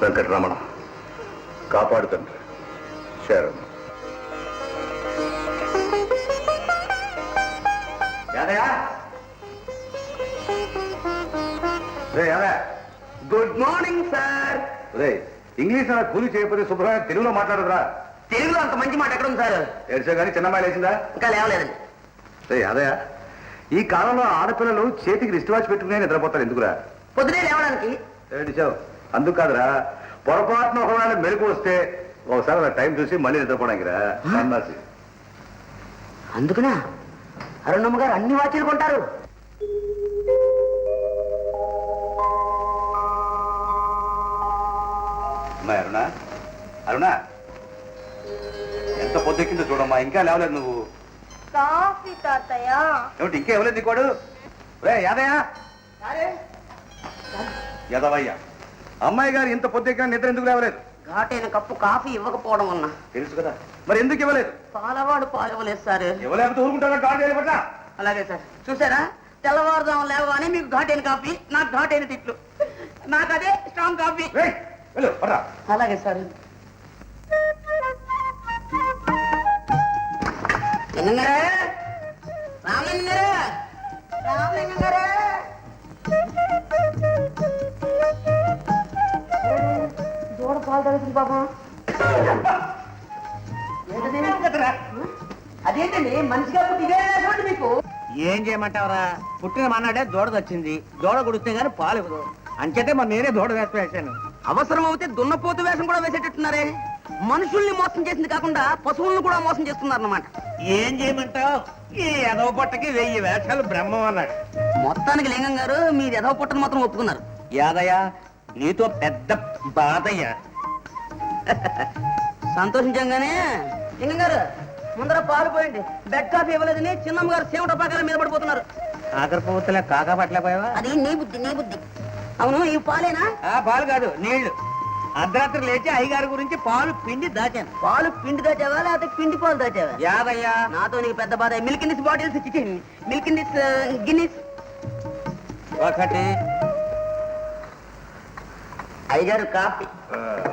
వెంకటరమణ కాపాడుతండి శరణ్. Good morning sir. English అలా కూలి చేయకపోతే శుభ్రంగా తెలుగులో మాట్లాడదురా. తెలుగులో అంత మంచి మాట ఎక్కడ ఉంది సార్? ఏడ్చా కానీ చిన్నమ్మాయి లేచిందా? ఇంకా లేవలేదండి. అదయా, ఈ కాలంలో ఆడపిల్లలు చేతికి రిస్ట్ వాచ్ పెట్టుకునే నిద్రపోతారు ఎందుకురా? పొద్దునే లేవడానికి. ఏడిచావు అందుకు కాదురా, పొరపాటున ఒకవేళ మెరుగు వస్తే ఒకసారి అలా టైం చూసి మళ్ళీ నిద్రపోవడానికి రా అన్నాసి. అందుకునా అరుణమ్మ గారు అన్ని వాచీలు కొంటారు. అరుణా, అరుణా ఎంత పొద్దెక్కిందో చూడమ్మా, ఇంకా లేవలేదు నువ్వు. కాఫీ తాతయ్య. ఏమిటి ఇంకా ఇవ్వలేదు నీకోడు? యాదయ్యా, యదవయ్యా, అమ్మాయి గారు ఇంత పొద్దెక్కిన నిద్ర ఎందుకు లేవలేదు? ఘాటైన కప్పు కాఫీ ఇవ్వకపోవడం వల్ల. తెలుసు కదా, మరి ఎందుకు ఇవ్వలేదు? పాలవాడు పాలు ఇవ్వలేదు సార్. ఇవ్వలేకపోతే ఊరుకుంటారా? ఘాట్ చేయబట్ట. అలాగే సార్. చూసారా, తెల్లవారుదాం లేవగానే మీకు ఘాటైన కాఫీ, నాకు ఘాటైన తిట్లు, నాకు అదే స్ట్రాంగ్ కాఫీ. అలాగే సార్. దూడ పాలు తగ్గుతుంది పాపం. అదేంటండి మనిషిగా పుట్టి ఇదే చూడండి మీకు. ఏం చేయమంటావరా, పుట్టిన మన్నాడే దూడ వచ్చింది. దూడ గుడిస్తే గానీ పాలు ఇవ్వదు. అంచేతే మరి నేనే దూడ వేసాను. అవసరం అవుతే దున్నపోతు వేషం కూడా వేసేటట్టున్నారే. మనుషుల్ని మోసం చేసింది కాకుండా పశువులను కూడా మోసం చేస్తున్నారు అన్నమాట. ఏం చేయమంటావు, ఈ ఎదవ పొట్టకి 1000 వేషాలు బ్రహ్మం అన్నాడు. మొత్తానికి లింగం గారు మీరు ఎదవ పుట్టను మాత్రం ఒప్పుకున్నారు. యాదయ్య, నీతో పెద్ద బాధయ్య. సంతోషించంగానే లింగం గారు ముందర పాలు పోయండి. బెడ్ కాఫీ ఇవ్వలేదని చిన్నమ్మ గారు సేవట పాకాల మీద పడిపోతున్నారు. ఆఖరి పువ్వుతులే కాకా పట్టలేపోయావా? అది నీ బుద్ధి, నీ బుద్ధి. అవును, ఈ పాలేనా? పాలు కాదు, నీళ్లు. అర్ధరాత్రి లేచి అయ్యగారి గురించి పాలు పిండి దాచాను. పాలు పిండి దాచావా లేకపోతే పిండి పాలు దాచావా? యాదయ్య, నాతో నీకు పెద్ద బాధ. మిల్క్ ఇన్ దిస్ బాటిల్స్ ఇచ్చి మిల్క్ ఇన్ దిస్ గిన్నీస్. ఒకటి. అయ్యగారు కాఫీ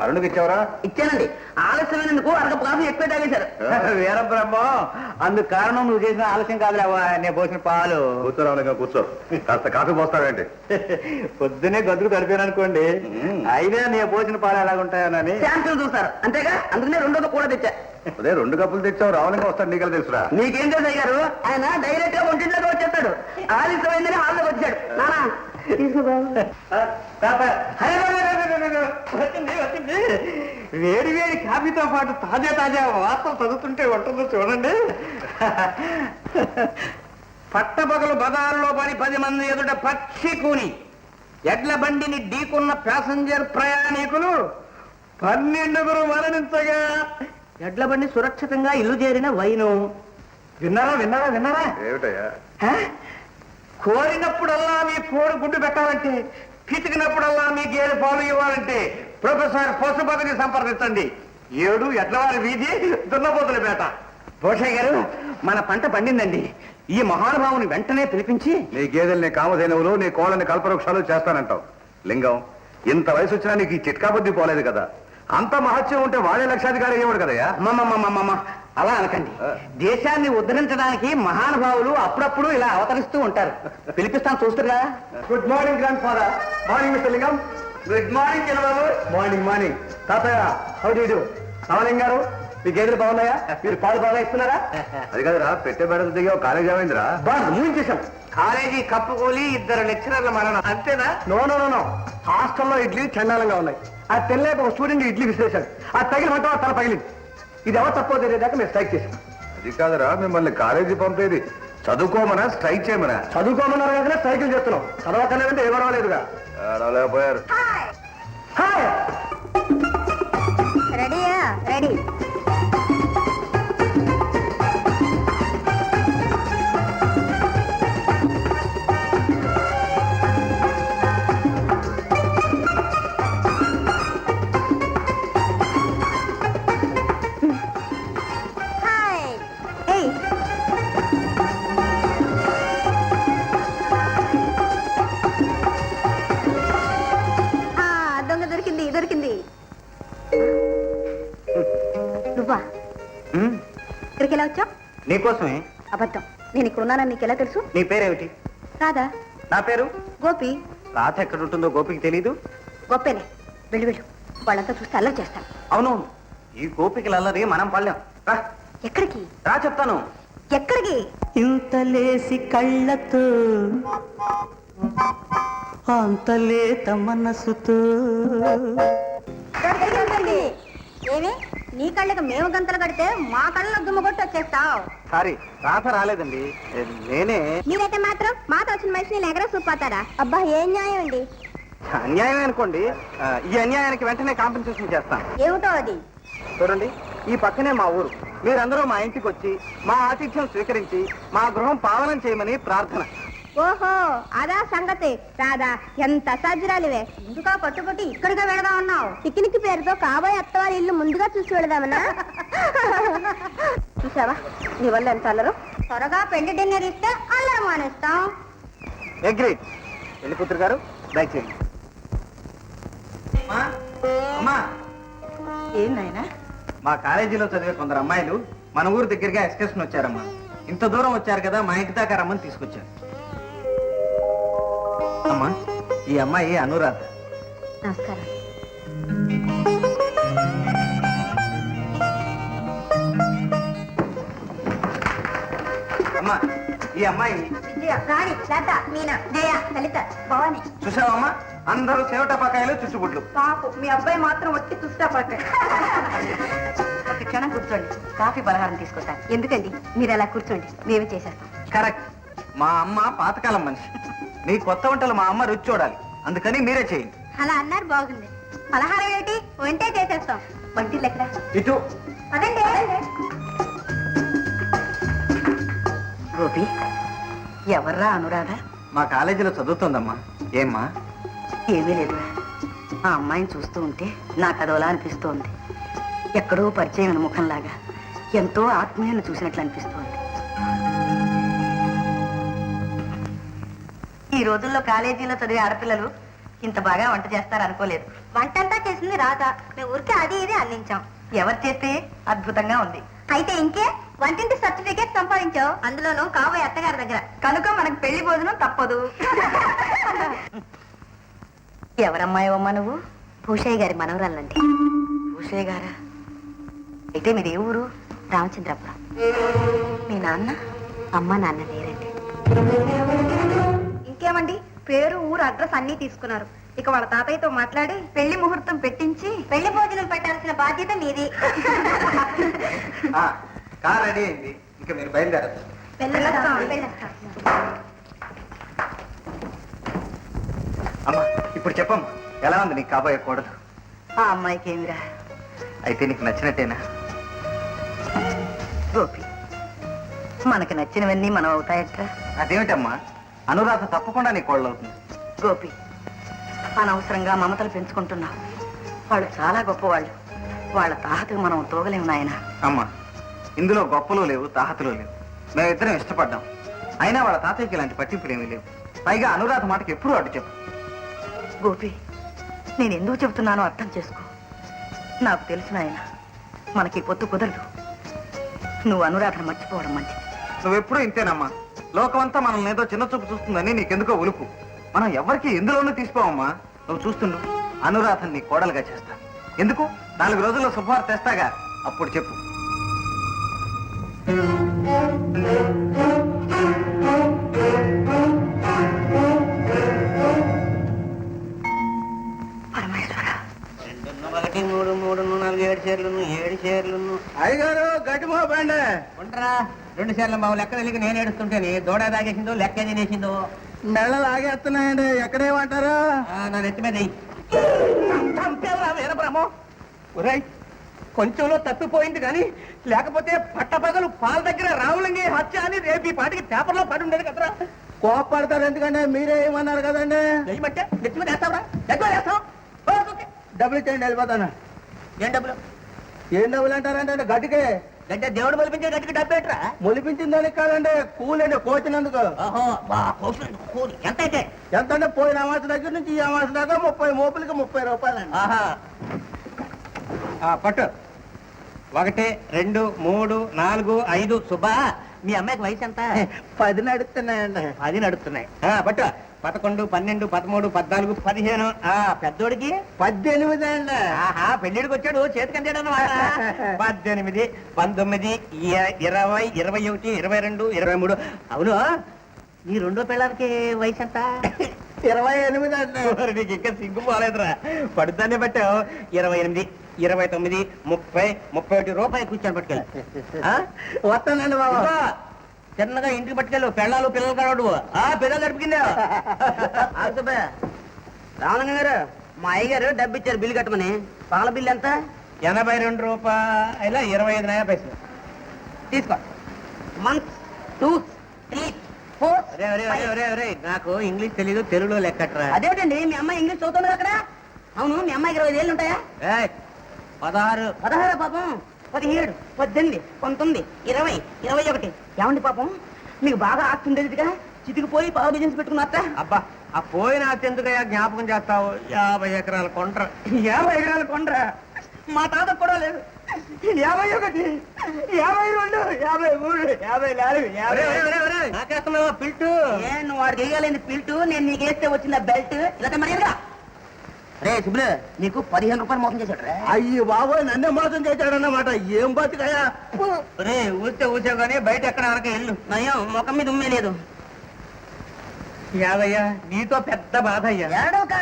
అరుణ్కి ఇచ్చావరా? ఇచ్చానండి. ఆలస్యమైనందుకు అరగ కాఫీ ఎక్కువ తాగేశారు. వీరబ్రహ్మం, అందుకు కారణం నువ్వు చేసిన ఆలస్యం కాదులేవా, నేను పోసిన పాలు. కూర్చోరావుగా కూర్చో, కాస్త కాఫీ పోస్తావేంటి? పొద్దునే గదులు కలిపాను అనుకోండి, అయినా నేను పోసిన పాలు ఎలాగుంటాయోనని శాంతులు చూస్తారు అంతేగా. అందుకనే రెండోది కూడా తెచ్చా. అదే 2 కప్పులు తెచ్చావు, రావులంగా వస్తాడు, నీకలా తెలుసురా? నీకేం తెలుసు అయ్యారు? ఆయన డైరెక్ట్ గా ఒంటింట్లోకి వచ్చేస్తాడు. ఆలస్యమైందని హాల్లోకి వచ్చాడు. నానా వేడి వేడి కాఫీతో పాటు తాజా తాజా వార్తలు చదువుతుంటే ఉంటుందో చూడండి. పట్టపగలు బజారులో పడి 10 మంది ఎదుట పక్షి కూని ఎడ్ల బండిని ఢీకున్న ప్యాసింజర్ ప్రయాణికులు 12 మరణించగా ఎడ్ల బండి సురక్షితంగా ఇల్లు చేరిన వైను. విన్నారా విన్నారా విన్నారా? ఏమిటయ్యా? కోరినప్పుడల్లా మీ కోడి గుడ్డు పెట్టాలంటే, పితికినప్పుడల్లా మీ గేదె పాలు ఇవ్వాలంటే ప్రొఫెసర్ పశుపతిని సంప్రదించండి. 7 ఎడ్లవారి వీధి, దున్నపోతులపేట. భూషయ్య గారు, మన పంట పండిందండి. ఈ మహానుభావుని వెంటనే పిలిపించి నీ గేదెల్ని కామధేనువులు, నీ కోళ్ళని కల్పవృక్షాలు చేస్తానంటావు. లింగం, ఇంత వయసు వచ్చినా నీకు ఈ చిట్కా బుద్ధి పోలేదు కదా? అంత మహత్యం ఉంటే వాడే లక్షాధికారి అయ్యేవాడు కదయ్యా. అమ్మమ్మమ్మమ్మ, అలా అనకండి. దేశాన్ని ఉద్ధరించడానికి మహానుభావులు అప్పుడప్పుడు ఇలా అవతరిస్తూ ఉంటారు. పిలిపిస్తాను, చూస్తున్నా. Good morning grandfather. Morning mister Lingam. Good morning చిన్నబాబు. Morning morning. తాతయ్య, how do you do? Ramalingam గారు, మీ గేదెలు బాగున్నాయా? మీరు పాలు బాగా ఇస్తున్నారా? అది కదరా, పెట్టే బెడత దిగా కాలేజ్ ఏమైందిరా? బాగా ముగించేశాం. కాలేజీ కప్పుకోలి 2 లెక్చరర్ల మరణం, అంతేనా? నో నో నో నో, హాస్టల్లో ఇడ్లీ చండాలంగా ఉన్నాయి. ఆ తెల్లేక ఒక స్టూడెంట్ ఇడ్లీ విసిరేశాడు. ఆ తగిలి మంట తల పగిలింది. ఇది ఎవరు తక్కువ తెలియదాకా మేము స్ట్రైక్ చేశాం. అది కాదురా, మిమ్మల్ని కాలేజీ పంపేది చదువుకోమనా స్ట్రైక్ చేయమనా? చదువుకోమన్నారు కదా స్ట్రైకులు చేస్తున్నాం. చదవకలేదంటే ఏ గొడవ లేదుగా. లేకపోయారు. రెడీయా? రెడీ. నీకోసమే. అబద్ధం. నేను ఇక్కడ ఉన్నానని నీకు ఎలా తెలుసు? నీ పేరేమిటి? కాదా? నా పేరు గోపి. రాత ఎక్కడ ఉంటుందో గోపికి తెలీదు. గొప్పేలే, వెళ్ళు వెళ్ళు. వాళ్ళంతా చూస్తే అల్లరి చేస్తాను. అవునవును, ఈ గోపికలు అల్లరి మనం పడలేం. రా ఎక్కడికి? రా చెప్తాను. ఎక్కడికి? ఇంతలేసి కళ్ళతో అంతలేత మనసుతో. ఏమి నీ కళ్ళకి మేము గంతలు కడితే మా కళ్ళలో దుమ్ము కొట్టి వచ్చేస్తావు? సారీ, రాత రాలేదండి, నేనే. మీరైతే మాత్రం మాతో వచ్చిన మనిషిని ఎగర చూపాతారా? అబ్బా ఏం న్యాయం అండి. అన్యాయం అనుకోండి. ఈ అన్యాయానికి వెంటనే కాంపెన్సేషన్ చేస్తాను. ఏమిటో అది? చూడండి, ఈ పక్కనే మా ఊరు. మీరందరూ మా ఇంటికి వచ్చి మా ఆతిథ్యం స్వీకరించి మా గృహం పావనం చేయమని ప్రార్థన. ఓహో, అదా సంగతి. రాదా, ఎంత అసాధ్యురాలివే. ముందుగా పట్టుబట్టి ఇక్కడిగా వెళదా ఉన్నావు. పిక్నిక్ పేరుతో కాబోయే అత్తవారి ఇల్లు ముందుగా చూసి వెళదామన్నా? చూసావా నీ వల్ల ఎంత అల్లరు. త్వరగా పెళ్లి డిన్నర్ ఇస్తే అల్లరి మానేస్తాం. అగ్రీడ్. పెళ్లి కూతురు గారు దయచేయండి. అమ్మా, ఏం నాయనా? మా కాలేజీలో చదివే కొందరు అమ్మాయిలు మన ఊరు దగ్గరగా ఎక్స్కర్షన్ వచ్చారమ్మా. ఇంత దూరం వచ్చారు కదా, మా ఇంటి దాకా రమ్మని తీసుకొచ్చారు. అమ్మా, ఈ అమ్మాయి అనురాధ. నమస్కారం. అమ్మా, ఈ అమ్మాయి విజయ, రాణి, లత, మీనా, జయ, లలిత, భవాని. చూసావమ్మా, అందరూ సేవటపాకాయలు చుట్టుబుట్లు. పాపు మీ అబ్బాయి మాత్రం వచ్చి చూస్తా పట్టాడు. ఒక క్షణం కూర్చోండి, కాఫీ పలహారం తీసుకొస్తాను. ఎందుకండి మీరు అలా కూర్చోండి, మేమే చేసేస్తాం. కరెక్ట్. మా అమ్మ పాతకాలం మనిషి. నీ కొత్త వంటలు మా అమ్మ రుచి చూడాలి, అందుకని మీరే చేయండి. అలా అన్నారు బాగుంది. పలహారం ఏంటి, వంటే చేసేస్తాం. వంటిల్లు ఎక్కడ? ఇటు. అదండి. గోపి, ఎవర్రా అనురాధ? మా కాలేజీలో చదువుతుందమ్మా. ఏమ్మా? ఏమీ లేదు. ఆ అమ్మాయిని చూస్తూ ఉంటే నాకు అదోలా అనిపిస్తోంది. ఎక్కడో పరిచయం ముఖంలాగా, ఎంతో ఆత్మీయాన్ని చూసినట్లు అనిపిస్తోంది. ఈ రోజుల్లో కాలేజీలో చదివే ఆడపిల్లలు ఇంత బాగా వంట చేస్తారు అనుకోలేదు. వంటంతా చేసింది రాదా, మేము ఊరికే అది ఇది అందించాం. ఎవరు చేస్తే అద్భుతంగా ఉంది. అయితే ఇంకే వంటింటి సర్టిఫికేట్ సంపాదించావు, అందులోనూ కాబోయే అత్తగారి దగ్గర. కనుక మనకు పెళ్లి భోజనం తప్పదు. ఎవరమ్మాయవమ్మా నువ్వు? భూషయ్య గారి మనవరాలండి. భూషయ్య గారా? అయితే మీరు ఏ ఊరు? రామచంద్రపురం. మీ నాన్న? అమ్మ నాన్న లేరండి. ఇంకేమండి, పేరు ఊరు అడ్రస్ అన్నీ తీసుకున్నారు. ఇక వాళ్ళ తాతయ్యతో మాట్లాడి పెళ్లి ముహూర్తం పెట్టించి పెళ్లి భోజనం పెట్టాల్సిన బాధ్యత మీది. కార్ రెడీ అయింది, ఇంకా మీరు బయలుదేరచ్చు. వెళ్ళొస్తాం. అమ్మా, ఇప్పుడు చెప్పమ్మా, ఎలా ఉంది నీకు కాబోయే కోడలు? ఆ అమ్మాయికి ఏమిరా? అయితే నీకు నచ్చినట్టేనా? గోపి, మనకి నచ్చినవన్నీ మనం అవుతాయట్రా? అదేమిటమ్మా, అనురాధ తప్పకుండా నీ కోడలు అవుతుంది. గోపి, అనవసరంగా మమతలు పెంచుకుంటున్నావు. వాళ్ళు చాలా గొప్పవాళ్ళు. వాళ్ళ తాహతకు మనం తోగలేము నాయన. అమ్మా, ఇందులో గొప్పలు లేవు, తాహతులు లేవు. మేమిద్దరం ఇష్టపడ్డాం. అయినా వాళ్ళ తాతయ్యకి ఇలాంటి పట్టింపులు ఏమీ లేవు. పైగా అనురాధ మాటకి ఎప్పుడూ అడ్డు చెప్పు. గోపి, నేను ఎందుకు చెబుతున్నానో అర్థం చేసుకో. నాకు తెలుసు నాయన, మనకి పొత్తు కుదరదు. నువ్వు అనురాధను మర్చిపోవడం మంచిది. నువ్వెప్పుడూ ఇంతేనమ్మా. లోకమంతా మనల్ని ఏదో చిన్న చూపు చూస్తుందని నీకెందుకో ఉలుపు. మనం ఎవరికి ఎందులోనూ తీసుకోవమ్మా. నువ్వు చూస్తుండు, అనురాధని నీ కోడలుగా చేస్తా. ఎందుకు? 4 రోజుల్లో శుభవార్త తెస్తాగా, అప్పుడు చెప్పు. పరమేశ్వర, 1 3 3 4 7 చీరలు 7 చీరలు. అయ్యగారు గట్టిమో బండి ఉండరా, 2 చీరల బాబు లెక్క తెలియక నేను ఏడుస్తుంటేనే దూడ తాగేసిందో లెక్క తినేసిందో. నెలలు ఆగేస్తున్నాయండి. ఎక్కడేమంటారు? నా నెత్తి మీద వీరబ్రహ్మం. ఒరేయ్, కొంచెంలో తప్పిపోయింది కానీ లేకపోతే పట్టపగలు పాల దగ్గర రావులంగి హత్య అని రేపు ఈ పాటికి పేపర్లో పడి ఉండేది కదరా. కోపడతారు ఎందుకంటే మీరే ఏమన్నారు కదండి. ఏమంటే నెత్తి మీద వేస్తావరా? ఎక్కువ వేస్తావు. డబ్బులు ఇచ్చేయండి, వెళ్ళిపోతాను. ఏం డబ్బులు? ఏం డబ్బులు అంటారంటే గట్టికే అంటే దేవుడు మొలిపించే గట్టికి డబ్బు ఏంట్రా? మొలిపించిన దానికి కాదండి, కూలండి కోచినందుకు. ఓహో, కూలి ఎంత అయితే? ఎంత అంటే పోయిన అమాస దగ్గర నుంచి ఈ అమాస దాకా 30 మోపులకి 30 రూపాయలండి. ఆహా, పట్టు. 1 2 3 4 5 సుబ్బా మీ అమ్మాయికి వయసు ఎంత 10 నడుస్తున్నాయండి. 10 నడుస్తున్నాయి పట్టు 11 12 13 14 15 పెద్దోడికి 18 అండి. ఆహా పెళ్లిడికి వచ్చాడు చేతికి అంటాడు అన్నమాట 18 19 20 21 22 23 అవును నీ రెండో పిల్లలకి వయసు ఎంత 28 అండి. మరి నీకు ఇంకా సిగ్గు పోలేదురా పడుతానే పట్టావు 28 29 30 31 రూపాయలు కూర్చొని పట్టుకెళ్ళి వస్తానండి బాబు. చిన్నగా ఇంటికి పట్టుకెళ్ళు పెళ్ళాలు పిల్లలు కాడు పిల్లలు గడిపిందా రామలింగ గారు మా అయ్యగారు డబ్బు ఇచ్చారు బిల్లు కట్టమని పాల బిల్లు ఎంత 82 రూపాయల 25 పైసలు తీసుకో 1 2 3 4 నాకు ఇంగ్లీష్ తెలీదు తెలుగులో లెక్కట్రా అదేంటండి మీ అమ్మాయి ఇంగ్లీష్ చదువుతుంది అక్కడ అవును మీ అమ్మాయికి 25 ఏళ్ళు ఉంటాయా 16 16 పాపం 17 18 19 20 21 ఏమండి పాపం మీకు బాగా ఆస్తి ఉండేదిగా చితికిపోయి పావు బిజినెస్ పెట్టుకున్నారట అబ్బా ఆ పోయిన అత్యంతగా జ్ఞాపకం చేస్తావు 50 ఎకరాల కొండ్ర 50 ఎకరాల కొండ్ర మా తాత కూడా లేదు 51 52 53 54 నాకేస్తున్నావా పిల్టు నువ్వు వాడికి వేయగలేని పిల్టు నేను నీకు వేస్తే వచ్చిన బెల్ట్ ఇలా మర్యాదగా రే సుబ్బులు నీకు 15 రూపాయలు మోసం చేశాడు రే అయ్యి బాబోయ్ నన్నే మోసం చేశాడన్నమాట. ఏం బతికయా. రే ఊసే కానీ బయట ఎక్కడ అనక వెళ్ళు నయం ముఖం మీద ఉమ్మే లేదు యాదయ్యా నీతో పెద్ద బాధ అయ్యా ఏడవక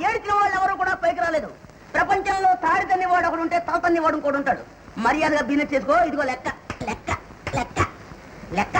ఏడిచిన వాళ్ళు ఎవరు కూడా పైకి రాలేదు. ప్రపంచంలో తాడి తన్ని వాడు ఒకడు ఉంటే తల తన్ని వాడు ఇంకోటి ఉంటాడు. మర్యాదగా బిజినెస్ చేసుకో. ఇదిగో లెక్క లెక్క లెక్క లెక్క